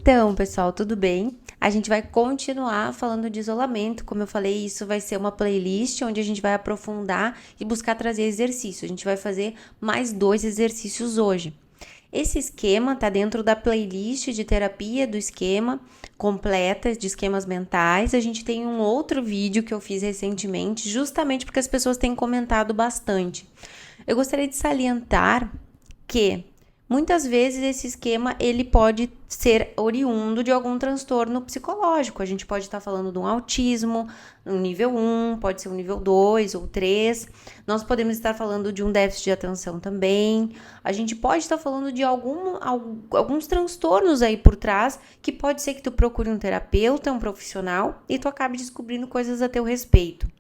Então, pessoal, tudo bem? A gente vai continuar falando de isolamento. Como eu falei, isso vai ser uma playlist onde a gente vai aprofundar e buscar trazer exercícios. A gente vai fazer mais 2 exercícios hoje. Esse esquema tá dentro da playlist de terapia do esquema completa de esquemas mentais. A gente tem um outro vídeo que eu fiz recentemente, justamente porque as pessoas têm comentado bastante. Eu gostaria de salientar que muitas vezes esse esquema ele pode ser oriundo de algum transtorno psicológico. A gente pode estar falando de um autismo, um nível 1, pode ser um nível 2 ou 3. Nós podemos estar falando de um déficit de atenção também. A gente pode estar falando de alguns transtornos aí por trás, que pode ser que tu procure um terapeuta, um profissional, e tu acabe descobrindo coisas a teu respeito.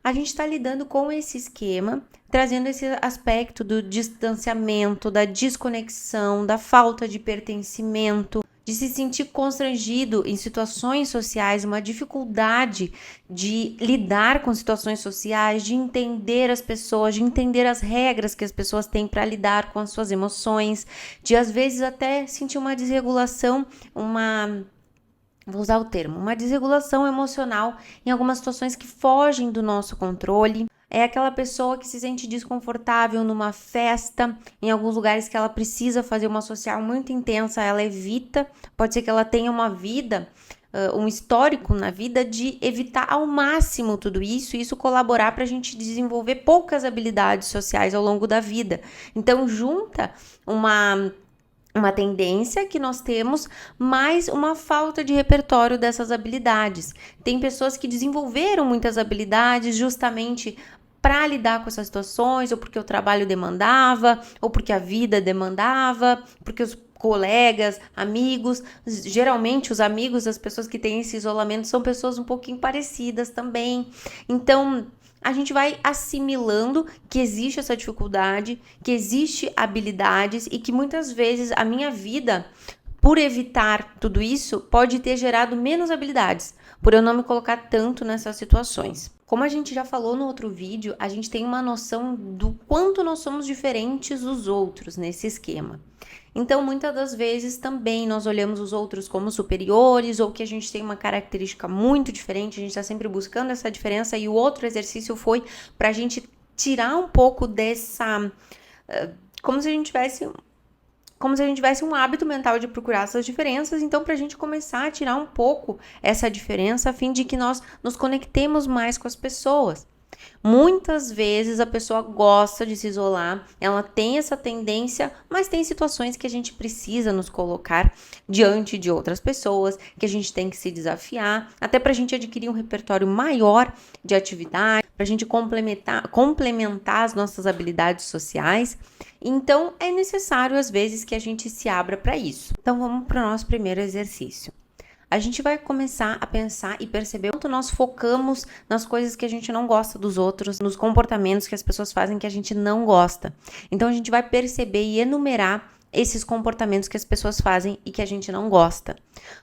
A gente está lidando com esse esquema, trazendo esse aspecto do distanciamento, da desconexão, da falta de pertencimento, de se sentir constrangido em situações sociais, uma dificuldade de lidar com situações sociais, de entender as pessoas, de entender as regras que as pessoas têm para lidar com as suas emoções, de às vezes até sentir uma desregulação, vou usar o termo, uma desregulação emocional em algumas situações que fogem do nosso controle. É aquela pessoa que se sente desconfortável numa festa, em alguns lugares que ela precisa fazer uma social muito intensa, ela evita. Pode ser que ela tenha uma vida, um histórico na vida de evitar ao máximo tudo isso e isso colaborar para a gente desenvolver poucas habilidades sociais ao longo da vida. Então, junta uma tendência que nós temos, mais uma falta de repertório dessas habilidades. Tem pessoas que desenvolveram muitas habilidades justamente para lidar com essas situações, ou porque o trabalho demandava, ou porque a vida demandava, porque os colegas, amigos, geralmente os amigos das pessoas que têm esse isolamento são pessoas um pouquinho parecidas também. Então, a gente vai assimilando que existe essa dificuldade, que existe habilidades e que muitas vezes a minha vida, por evitar tudo isso, pode ter gerado menos habilidades, por eu não me colocar tanto nessas situações. Como a gente já falou no outro vídeo, a gente tem uma noção do quanto nós somos diferentes dos outros nesse esquema. Então, muitas das vezes também nós olhamos os outros como superiores ou que a gente tem uma característica muito diferente, a gente está sempre buscando essa diferença e o outro exercício foi para a gente tirar um pouco dessa... como se a gente tivesse um hábito mental de procurar essas diferenças, então para a gente começar a tirar um pouco essa diferença a fim de que nós nos conectemos mais com as pessoas. Muitas vezes a pessoa gosta de se isolar, ela tem essa tendência, mas tem situações que a gente precisa nos colocar diante de outras pessoas, que a gente tem que se desafiar, até para a gente adquirir um repertório maior de atividade, para a gente complementar as nossas habilidades sociais. Então, é necessário às vezes que a gente se abra para isso. Então, vamos para o nosso primeiro exercício. A gente vai começar a pensar e perceber quanto nós focamos nas coisas que a gente não gosta dos outros, nos comportamentos que as pessoas fazem que a gente não gosta. Então, a gente vai perceber e enumerar esses comportamentos que as pessoas fazem e que a gente não gosta.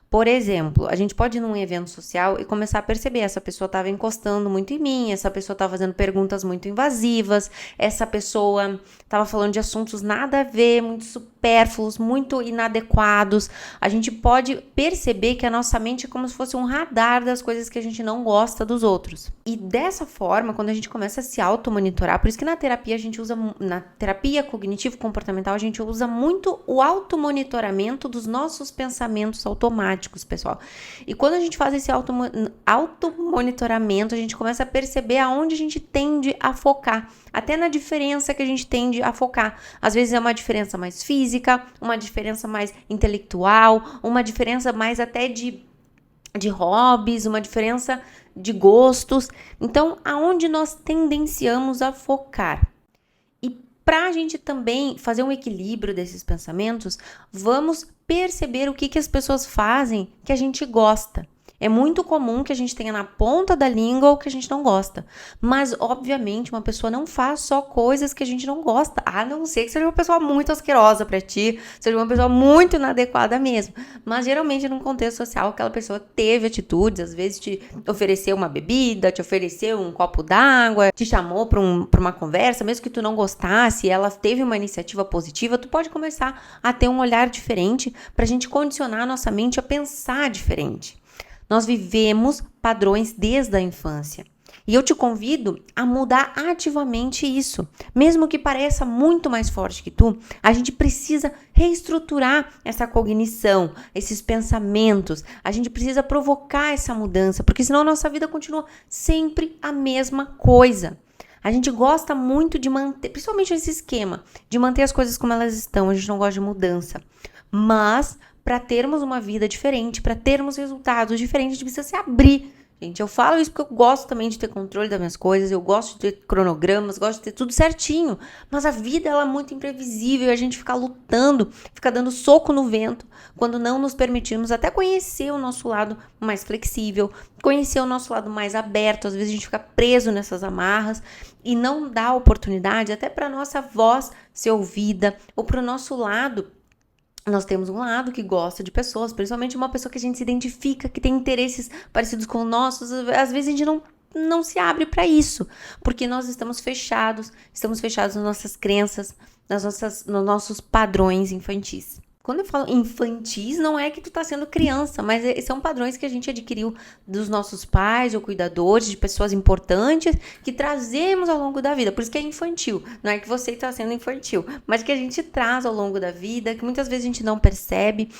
Por exemplo, a gente pode ir num evento social e começar a perceber, essa pessoa estava encostando muito em mim, essa pessoa estava fazendo perguntas muito invasivas, essa pessoa estava falando de assuntos nada a ver, muito supérfluos, muito inadequados. A gente pode perceber que a nossa mente é como se fosse um radar das coisas que a gente não gosta dos outros. E dessa forma, quando a gente começa a se automonitorar, por isso que na terapia a gente usa, na terapia cognitivo-comportamental, a gente usa muito o automonitoramento dos nossos pensamentos automáticos, pessoal. E quando a gente faz esse automonitoramento, a gente começa a perceber aonde a gente tende a focar, até na diferença que a gente tende a focar. Às vezes é uma diferença mais física, uma diferença mais intelectual, uma diferença mais até de hobbies, uma diferença de gostos. Então, aonde nós tendenciamos a focar? Para a gente também fazer um equilíbrio desses pensamentos, vamos perceber o que as pessoas fazem que a gente gosta. É muito comum que a gente tenha na ponta da língua o que a gente não gosta. Mas, obviamente, uma pessoa não faz só coisas que a gente não gosta. A não ser que seja uma pessoa muito asquerosa pra ti, seja uma pessoa muito inadequada mesmo. Mas, geralmente, num contexto social, aquela pessoa teve atitudes, às vezes te ofereceu uma bebida, te ofereceu um copo d'água, te chamou pra uma conversa, mesmo que tu não gostasse, ela teve uma iniciativa positiva, tu pode começar a ter um olhar diferente pra gente condicionar a nossa mente a pensar diferente. Nós vivemos padrões desde a infância. E eu te convido a mudar ativamente isso. Mesmo que pareça muito mais forte que tu, a gente precisa reestruturar essa cognição, esses pensamentos. A gente precisa provocar essa mudança, porque senão a nossa vida continua sempre a mesma coisa. A gente gosta muito de manter, principalmente esse esquema, de manter as coisas como elas estão. A gente não gosta de mudança. Mas para termos uma vida diferente, para termos resultados diferentes, a gente precisa se abrir. Gente, eu falo isso porque eu gosto também de ter controle das minhas coisas, eu gosto de ter cronogramas, gosto de ter tudo certinho. Mas a vida, ela é muito imprevisível e a gente fica lutando, fica dando soco no vento, quando não nos permitimos até conhecer o nosso lado mais flexível, conhecer o nosso lado mais aberto. Às vezes a gente fica preso nessas amarras e não dá oportunidade até para nossa voz ser ouvida, ou para o nosso lado. Nós temos um lado que gosta de pessoas, principalmente uma pessoa que a gente se identifica, que tem interesses parecidos com os nossos. Às vezes a gente não se abre para isso, porque nós estamos fechados nas nossas crenças, nos nossos padrões infantis. Quando eu falo infantis, não é que tu tá sendo criança, mas são padrões que a gente adquiriu dos nossos pais ou cuidadores, de pessoas importantes, que trazemos ao longo da vida. Por isso que é infantil. Não é que você está sendo infantil, mas que a gente traz ao longo da vida, que muitas vezes a gente não percebe.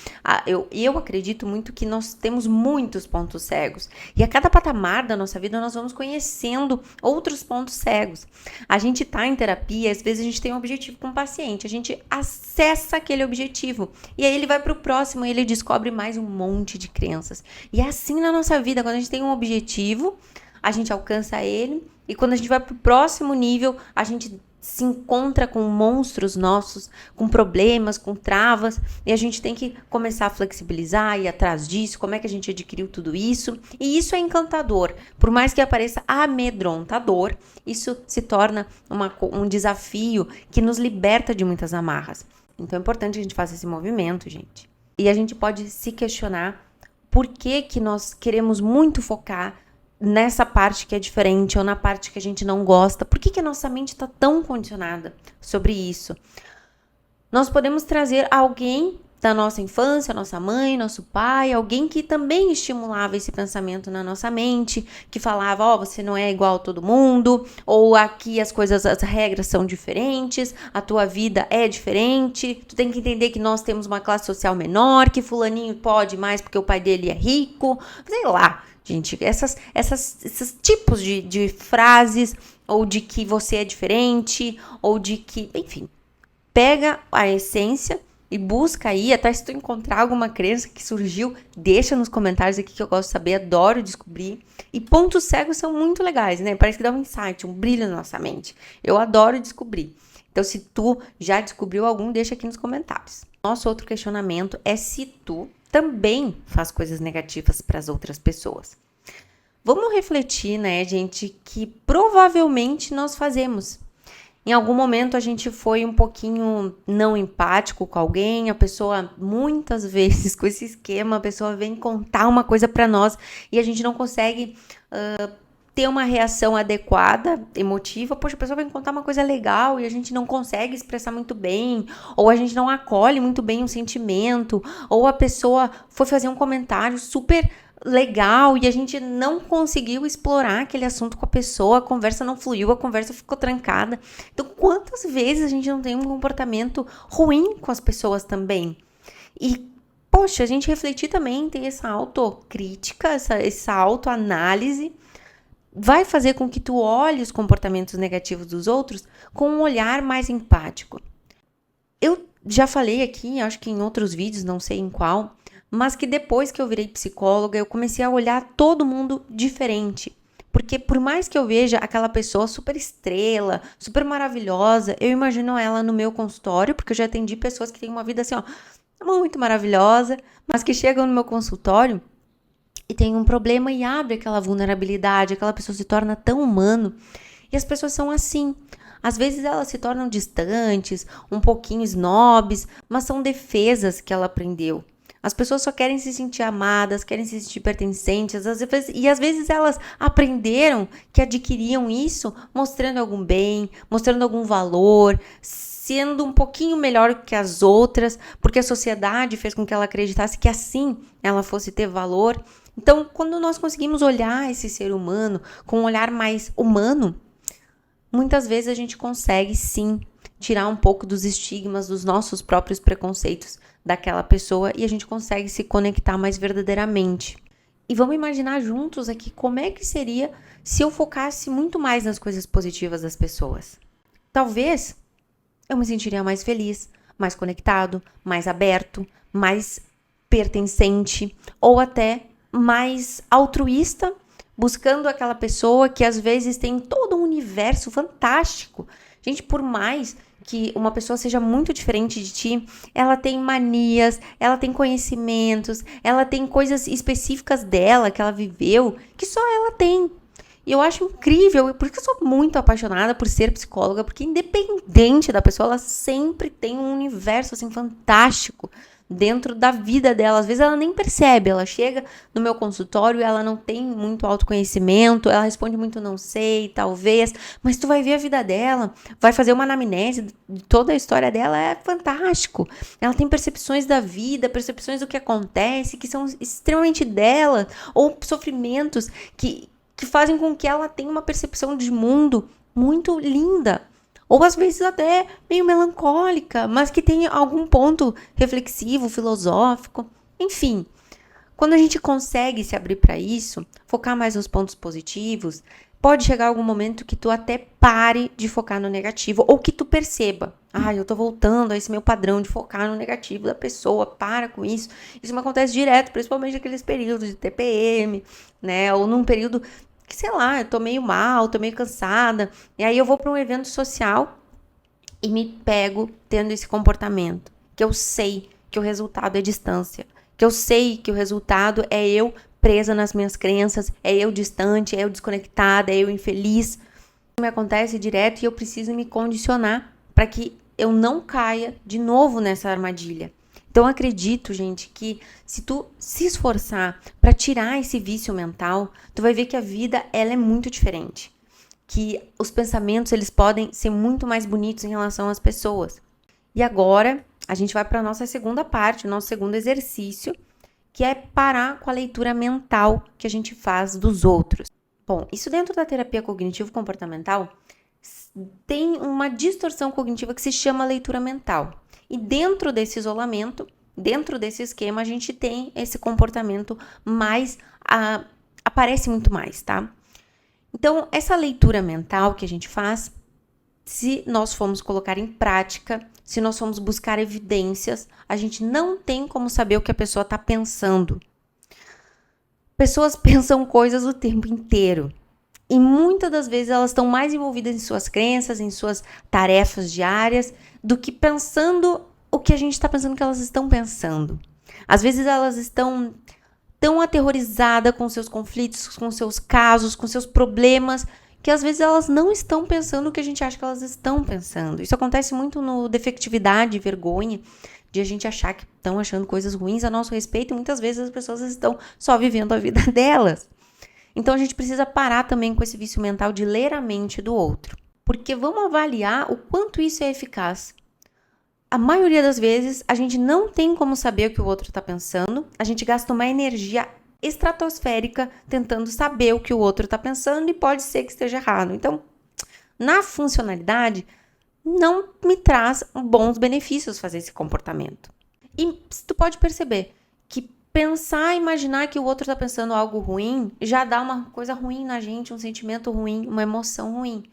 Eu acredito muito que nós temos muitos pontos cegos. E a cada patamar da nossa vida, nós vamos conhecendo outros pontos cegos. A gente tá em terapia, às vezes a gente tem um objetivo com o paciente, a gente acessa aquele objetivo. E aí ele vai pro próximo e ele descobre mais um monte de crenças. E é assim na nossa vida, quando a gente tem um objetivo, a gente alcança ele. E quando a gente vai pro próximo nível, a gente se encontra com monstros nossos, com problemas, com travas. E a gente tem que começar a flexibilizar, ir atrás disso, como é que a gente adquiriu tudo isso. E isso é encantador. Por mais que pareça amedrontador, isso se torna um desafio que nos liberta de muitas amarras. Então é importante que a gente faça esse movimento, gente. E a gente pode se questionar por que nós queremos muito focar nessa parte que é diferente ou na parte que a gente não gosta. Por que a nossa mente está tão condicionada sobre isso? Nós podemos trazer alguém da nossa infância, nossa mãe, nosso pai, alguém que também estimulava esse pensamento na nossa mente, que falava, você não é igual a todo mundo, ou aqui as regras são diferentes, a tua vida é diferente, tu tem que entender que nós temos uma classe social menor, que fulaninho pode mais porque o pai dele é rico, sei lá, gente, esses tipos de frases, ou de que você é diferente, ou de que, enfim, pega a essência e busca aí, até se tu encontrar alguma crença que surgiu, deixa nos comentários aqui que eu gosto de saber, adoro descobrir. E pontos cegos são muito legais, né? Parece que dá um insight, um brilho na nossa mente. Eu adoro descobrir. Então, se tu já descobriu algum, deixa aqui nos comentários. Nosso outro questionamento é se tu também faz coisas negativas para as outras pessoas. Vamos refletir, né, gente, que provavelmente nós fazemos. Em algum momento a gente foi um pouquinho não empático com alguém, a pessoa, muitas vezes, com esse esquema, a pessoa vem contar uma coisa para nós e a gente não consegue ter uma reação adequada, emotiva. Poxa, a pessoa vem contar uma coisa legal e a gente não consegue expressar muito bem, ou a gente não acolhe muito bem um sentimento, ou a pessoa foi fazer um comentário super legal e a gente não conseguiu explorar aquele assunto com a pessoa, a conversa não fluiu, a conversa ficou trancada. Então, quantas vezes a gente não tem um comportamento ruim com as pessoas também? E, poxa, a gente refletir também, ter essa autocrítica, essa autoanálise, vai fazer com que tu olhe os comportamentos negativos dos outros com um olhar mais empático. Eu já falei aqui, acho que em outros vídeos, não sei em qual, mas que depois que eu virei psicóloga, eu comecei a olhar todo mundo diferente. Porque por mais que eu veja aquela pessoa super estrela, super maravilhosa, eu imagino ela no meu consultório, porque eu já atendi pessoas que têm uma vida assim, muito maravilhosa, mas que chegam no meu consultório e tem um problema e abre aquela vulnerabilidade, aquela pessoa se torna tão humano. E as pessoas são assim. Às vezes elas se tornam distantes, um pouquinho snobs, mas são defesas que ela aprendeu. As pessoas só querem se sentir amadas, querem se sentir pertencentes, e às vezes elas aprenderam que adquiriam isso mostrando algum bem, mostrando algum valor, sendo um pouquinho melhor que as outras, porque a sociedade fez com que ela acreditasse que assim ela fosse ter valor. Então, quando nós conseguimos olhar esse ser humano com um olhar mais humano, muitas vezes a gente consegue sim tirar um pouco dos estigmas, dos nossos próprios preconceitos daquela pessoa e a gente consegue se conectar mais verdadeiramente. E vamos imaginar juntos aqui como é que seria se eu focasse muito mais nas coisas positivas das pessoas. Talvez eu me sentiria mais feliz, mais conectado, mais aberto, mais pertencente ou até mais altruísta, buscando aquela pessoa que às vezes tem todo um universo fantástico. Gente, por mais que uma pessoa seja muito diferente de ti, ela tem manias, ela tem conhecimentos, ela tem coisas específicas dela que ela viveu, que só ela tem. E eu acho incrível, porque eu sou muito apaixonada por ser psicóloga, porque independente da pessoa, ela sempre tem um universo assim fantástico dentro da vida dela. Às vezes ela nem percebe, ela chega no meu consultório, ela não tem muito autoconhecimento, ela responde muito não sei, talvez, mas tu vai ver a vida dela, vai fazer uma anamnese de toda a história dela, é fantástico. Ela tem percepções da vida, percepções do que acontece, que são extremamente dela, ou sofrimentos que fazem com que ela tenha uma percepção de mundo muito linda. Ou às vezes até meio melancólica, mas que tem algum ponto reflexivo, filosófico. Enfim, quando a gente consegue se abrir para isso, focar mais nos pontos positivos, pode chegar algum momento que tu até pare de focar no negativo, ou que tu perceba, eu tô voltando a esse meu padrão de focar no negativo da pessoa, para com isso. Isso me acontece direto, principalmente naqueles períodos de TPM, né, ou num período que, sei lá, eu tô meio mal, tô meio cansada, e aí eu vou para um evento social e me pego tendo esse comportamento, que eu sei que o resultado é distância, que eu sei que o resultado é eu presa nas minhas crenças, é eu distante, é eu desconectada, é eu infeliz. Me acontece direto e eu preciso me condicionar para que eu não caia de novo nessa armadilha. Então, eu acredito, gente, que se tu se esforçar para tirar esse vício mental, tu vai ver que a vida, ela é muito diferente. Que os pensamentos, eles podem ser muito mais bonitos em relação às pessoas. E agora, a gente vai para a nossa segunda parte, o nosso segundo exercício, que é parar com a leitura mental que a gente faz dos outros. Bom, isso dentro da terapia cognitivo-comportamental tem uma distorção cognitiva que se chama leitura mental. E dentro desse isolamento, dentro desse esquema, a gente tem esse comportamento mais, aparece muito mais, tá? Então, essa leitura mental que a gente faz, se nós formos colocar em prática, se nós formos buscar evidências, a gente não tem como saber o que a pessoa está pensando. Pessoas pensam coisas o tempo inteiro. E muitas das vezes elas estão mais envolvidas em suas crenças, em suas tarefas diárias, do que pensando o que a gente está pensando que elas estão pensando. Às vezes elas estão tão aterrorizadas com seus conflitos, com seus casos, com seus problemas, que às vezes elas não estão pensando o que a gente acha que elas estão pensando. Isso acontece muito no defectividade, vergonha, de a gente achar que estão achando coisas ruins a nosso respeito, e muitas vezes as pessoas estão só vivendo a vida delas. Então, a gente precisa parar também com esse vício mental de ler a mente do outro. Porque vamos avaliar o quanto isso é eficaz. A maioria das vezes, a gente não tem como saber o que o outro está pensando. A gente gasta uma energia estratosférica tentando saber o que o outro está pensando e pode ser que esteja errado. Então, na funcionalidade, não me traz bons benefícios fazer esse comportamento. E tu pode perceber que pensar, imaginar que o outro está pensando algo ruim, já dá uma coisa ruim na gente, um sentimento ruim, uma emoção ruim.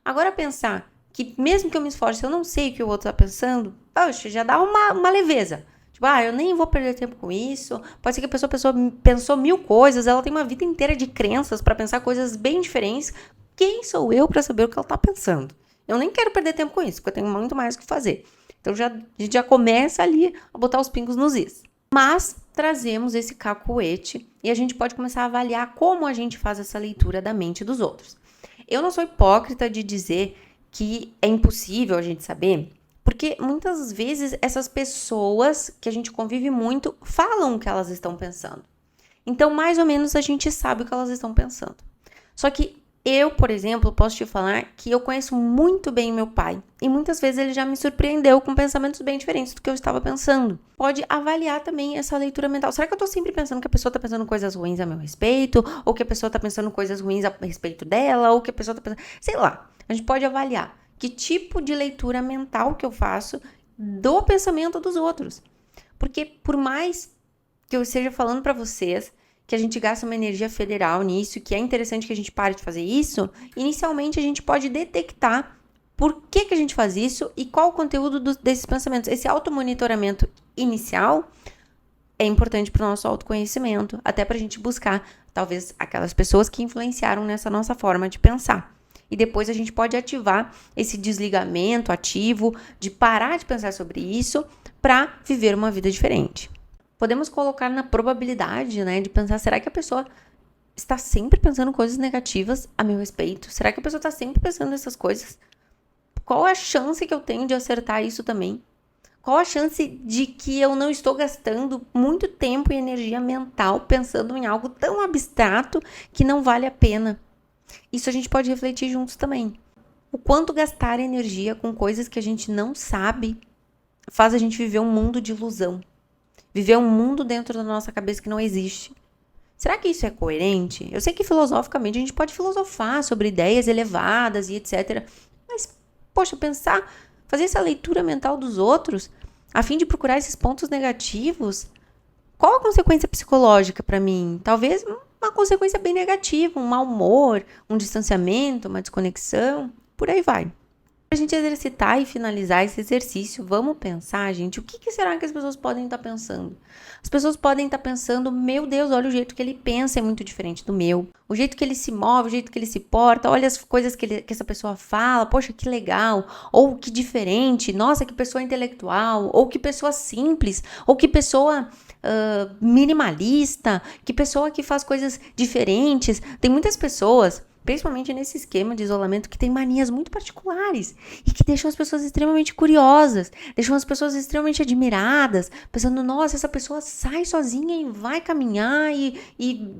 Agora pensar que mesmo que eu me esforce, eu não sei o que o outro está pensando, poxa, já dá uma leveza. Tipo, eu nem vou perder tempo com isso. Pode ser que a pessoa pensou 1000 coisas, ela tem uma vida inteira de crenças para pensar coisas bem diferentes. Quem sou eu para saber o que ela está pensando? Eu nem quero perder tempo com isso, porque eu tenho muito mais o que fazer. Então, a gente já começa ali a botar os pingos nos is. Mas trazemos esse cacuete e a gente pode começar a avaliar como a gente faz essa leitura da mente dos outros. Eu não sou hipócrita de dizer que é impossível a gente saber, porque muitas vezes essas pessoas que a gente convive muito falam o que elas estão pensando. Então, mais ou menos, a gente sabe o que elas estão pensando. Só que eu, por exemplo, posso te falar que eu conheço muito bem meu pai. E muitas vezes ele já me surpreendeu com pensamentos bem diferentes do que eu estava pensando. Pode avaliar também essa leitura mental. Será que eu tô sempre pensando que a pessoa tá pensando coisas ruins a meu respeito? Ou que a pessoa tá pensando coisas ruins a respeito dela? Ou que a pessoa tá pensando... Sei lá. A gente pode avaliar que tipo de leitura mental que eu faço do pensamento dos outros. Porque por mais que eu esteja falando para vocês que a gente gasta uma energia federal nisso, que é interessante que a gente pare de fazer isso, inicialmente a gente pode detectar por que a gente faz isso e qual o conteúdo desses pensamentos. Esse automonitoramento inicial é importante para o nosso autoconhecimento, até para a gente buscar, talvez, aquelas pessoas que influenciaram nessa nossa forma de pensar. E depois a gente pode ativar esse desligamento ativo, de parar de pensar sobre isso para viver uma vida diferente. Podemos colocar na probabilidade, né, de pensar, será que a pessoa está sempre pensando coisas negativas a meu respeito? Será que a pessoa está sempre pensando nessas coisas? Qual é a chance que eu tenho de acertar isso também? Qual a chance de que eu não estou gastando muito tempo e energia mental pensando em algo tão abstrato que não vale a pena? Isso a gente pode refletir juntos também. O quanto gastar energia com coisas que a gente não sabe faz a gente viver um mundo de ilusão. Viver um mundo dentro da nossa cabeça que não existe. Será que isso é coerente? Eu sei que filosoficamente a gente pode filosofar sobre ideias elevadas e etc. Mas, poxa, fazer essa leitura mental dos outros, a fim de procurar esses pontos negativos, qual a consequência psicológica para mim? Talvez uma consequência bem negativa, um mau humor, um distanciamento, uma desconexão, por aí vai. Pra gente exercitar e finalizar esse exercício, vamos pensar, gente, o que será que as pessoas podem estar pensando? As pessoas podem estar pensando, meu Deus, olha o jeito que ele pensa é muito diferente do meu. O jeito que ele se move, o jeito que ele se porta, olha as coisas que essa pessoa fala, poxa, que legal. Ou que diferente, nossa, que pessoa intelectual. Ou que pessoa simples, ou que pessoa minimalista, que pessoa que faz coisas diferentes. Tem muitas pessoas, principalmente nesse esquema de isolamento, que tem manias muito particulares e que deixam as pessoas extremamente curiosas, deixam as pessoas extremamente admiradas, pensando, nossa, essa pessoa sai sozinha e vai caminhar e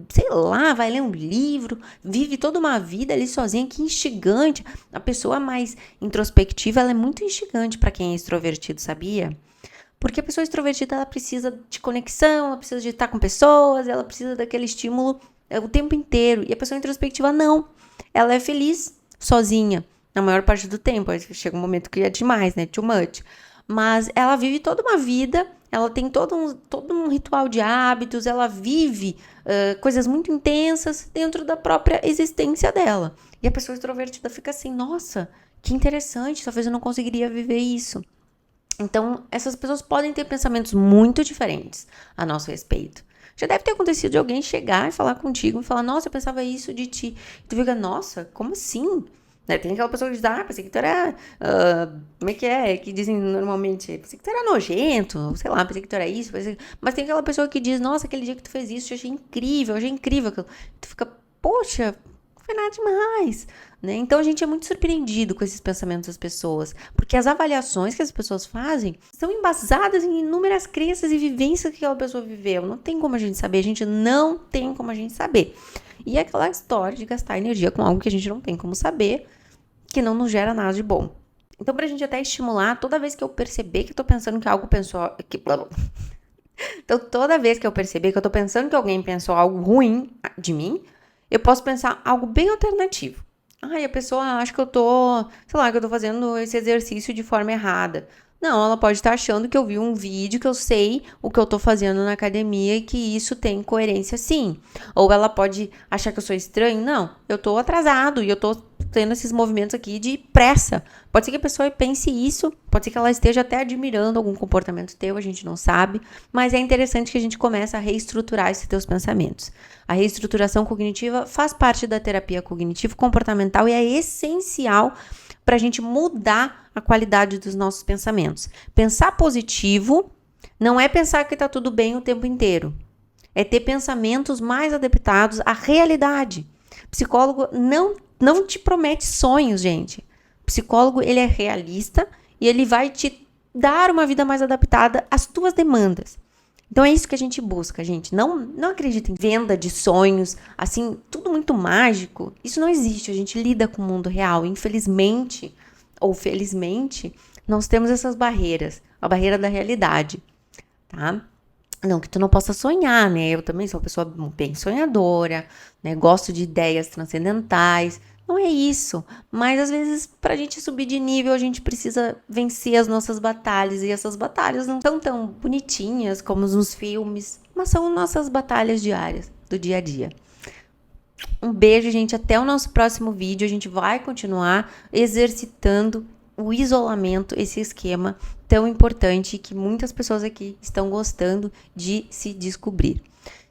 sei lá, vai ler um livro, vive toda uma vida ali sozinha, que instigante. A pessoa mais introspectiva, ela é muito instigante para quem é extrovertido, sabia? Porque a pessoa extrovertida, ela precisa de conexão, ela precisa de estar com pessoas, ela precisa daquele estímulo o tempo inteiro. E a pessoa introspectiva, não. Ela é feliz sozinha, na maior parte do tempo. Aí chega um momento que é demais, né? Too much. Mas ela vive toda uma vida, ela tem todo um ritual de hábitos, ela vive coisas muito intensas dentro da própria existência dela. E a pessoa extrovertida fica assim, nossa, que interessante, talvez eu não conseguiria viver isso. Então, essas pessoas podem ter pensamentos muito diferentes a nosso respeito. Já deve ter acontecido de alguém chegar e falar contigo e falar, nossa, eu pensava isso de ti. E tu fica, nossa, como assim? Né? Tem aquela pessoa que diz, pensei que tu era, como é? Que dizem normalmente, pensei que tu era nojento, sei lá, pensei que tu era isso. Mas tem aquela pessoa que diz, nossa, aquele dia que tu fez isso, eu achei incrível aquilo. Tu fica, poxa, não foi nada demais, né? Então a gente é muito surpreendido com esses pensamentos das pessoas, porque as avaliações que as pessoas fazem são embasadas em inúmeras crenças e vivências que aquela pessoa viveu. Não tem como a gente saber, a gente não tem como a gente saber. E é aquela história de gastar energia com algo que a gente não tem como saber, que não nos gera nada de bom. Então, pra gente até estimular, toda vez que eu perceber que eu tô pensando que algo pensou... Então, toda vez que eu perceber que eu tô pensando que alguém pensou algo ruim de mim, eu posso pensar algo bem alternativo. A pessoa acha que eu tô, sei lá, que eu tô fazendo esse exercício de forma errada. Não, ela pode estar achando que eu vi um vídeo, que eu sei o que eu tô fazendo na academia e que isso tem coerência sim. Ou ela pode achar que eu sou estranho. Não, eu tô atrasado e eu tô tendo esses movimentos aqui de pressa. Pode ser que a pessoa pense isso, pode ser que ela esteja até admirando algum comportamento teu, a gente não sabe, mas é interessante que a gente comece a reestruturar esses teus pensamentos. A reestruturação cognitiva faz parte da terapia cognitivo-comportamental e é essencial para a gente mudar a qualidade dos nossos pensamentos. Pensar positivo Não é pensar que tá tudo bem o tempo inteiro. É ter pensamentos mais adaptados à realidade. Psicólogo não te promete sonhos, gente. Psicólogo, ele é realista e ele vai te dar uma vida mais adaptada às tuas demandas. Então é isso que a gente busca, gente. Não acredita em venda de sonhos, assim, tudo muito mágico. Isso não existe. A gente lida com o mundo real. Infelizmente, ou felizmente, nós temos essas barreiras. A barreira da realidade, tá? Não que tu não possa sonhar, né? Eu também sou uma pessoa bem sonhadora, né? Gosto de ideias transcendentais. Não é isso. Mas às vezes, pra gente subir de nível, a gente precisa vencer as nossas batalhas. E essas batalhas não são tão bonitinhas como nos filmes, mas são nossas batalhas diárias, do dia a dia. Um beijo, gente. Até o nosso próximo vídeo. A gente vai continuar exercitando o isolamento, esse esquema tão importante que muitas pessoas aqui estão gostando de se descobrir.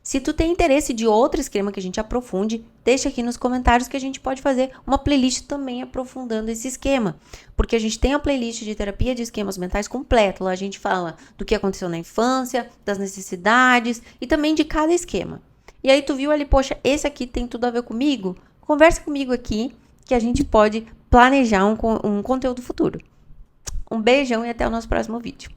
Se tu tem interesse de outro esquema que a gente aprofunde, deixa aqui nos comentários que a gente pode fazer uma playlist também aprofundando esse esquema. Porque a gente tem a playlist de terapia de esquemas mentais completa. Lá a gente fala do que aconteceu na infância, das necessidades e também de cada esquema. E aí tu viu ali, poxa, esse aqui tem tudo a ver comigo? Conversa comigo aqui que a gente pode planejar um conteúdo futuro. Um beijão e até o nosso próximo vídeo.